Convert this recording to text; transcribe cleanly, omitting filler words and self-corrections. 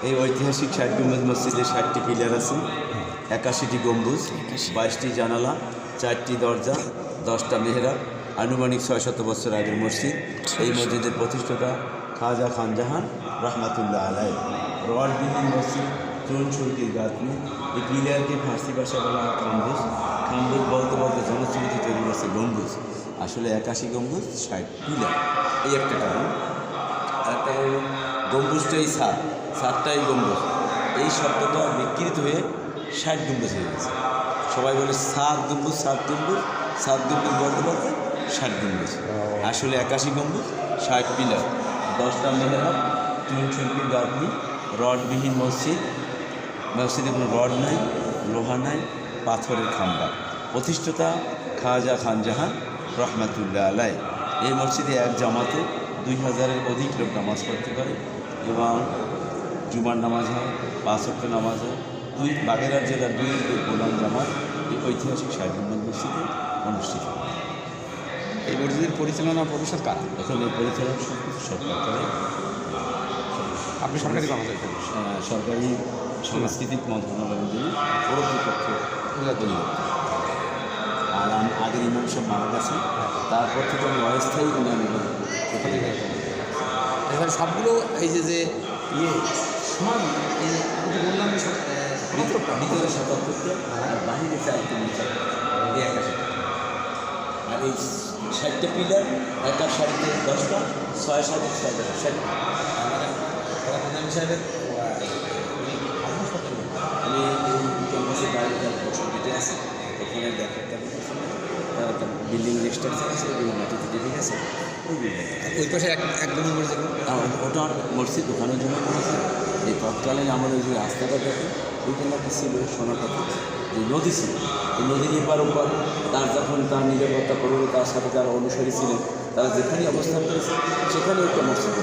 এই ঐতিহাসিক 60 গম্বুজ মসজিদে 60টি পিলার আছে, 81টি গম্বুজ, 22টি জানালা, 4টি দরজা, 10টা মেহরাব। আনুমানিক 600 বছর আগের মসজিদ। এই মসজিদের প্রতিষ্ঠাতা খাজা খান জাহান রহমাতুল্লাহ আলাই। রডবিহীন মসজিদ, চুন সুরকির গাঁথনি। এই পিলারকে ফার্সি ভাষায় বলা হয় খাম্বুজ। খাম্বুজ বলতে বলতে জনশ্রুতি তৈরি করছে গম্বুজ। আসলে 81 গম্বুজ, 60 পিলার, এই একটা কারণ। একটা হল গম্বুজটাই সাতটাই গম্বুজ, এই শব্দটা বিকৃত হয়ে 60 গম্বুজ হয়ে গেছে। সবাই বলে 7 গম্বুজ, 7 গম্বুজ, 7 গম্বুজ বলতে বলতে 60 গম্বুজ। আসলে 81 গম্বুজ, 60 পিলার, 10টা মেহরাব, চুন সুরকির গাঁথনি, রডবিহীন মসজিদ। মসজিদে কোনো রড নাই, লোহা নাই, পাথরের খাম্বা। প্রতিষ্ঠাতা খাজা খান জাহান রহমাতুল্লাহ আলাই। এই মসজিদে এক জামাতে 2000-এর অধিক লোক নামাজ পড়তে পারে এবং জুমার নামাজ হয়, 5 ওয়াক্ত নামাজ হয়। বাগেরহাট জেলার 2 গোলাম জামাত এই ঐতিহাসিক 60 গম্বুজ মসজিদে অনুষ্ঠিত। এই মসজিদের পরিচালনা পরিষদ কারা? এখন এই পরিচালনা সবকিছু সরকার করে। আপনি সরকারি কর্মচারী? সরকারি সাংস্কৃতিক মন্ত্রণালয়ের জন্য কর্তৃপক্ষ বলল। আর আগের ইমাম সব মারা গেছে, তারপর থেকে আমি অস্থায়ী ইমাম এবার সবগুলো এই যে সমান, এই যে বললাম ভিতরে 77টা আর বাহিরে 4টি নিচে এই একটা। আর এই 60টা পিলার, একটা সারিতে 10টা, 6 সারি 6 প্রধান হিসাবে আমি এই ক্যাম্পাসের বাইরে বসতিতে আছি, ওখানে দেখাটা তারা বিল্ডিং স্ট্রাকচার আছে, ওগুলো মাটিতে ঠিক আছে। ওই পাশে এক নম্বর ওটা মসজিদ, ওখানের জন্য করেছে। এই তৎকালীন আমার ওই যে রাস্তাটা দেখে ওইখানে একটা ছিল সোনাপাতি, যে নদী ছিল, এই নদীর এপার ওপার। তার যখন তার নিরাপত্তা করবে, তার সাথে যারা অনুসারী ছিলেন, তারা যেখানে অবস্থান করেছে সেখানে একটা মসজিদ।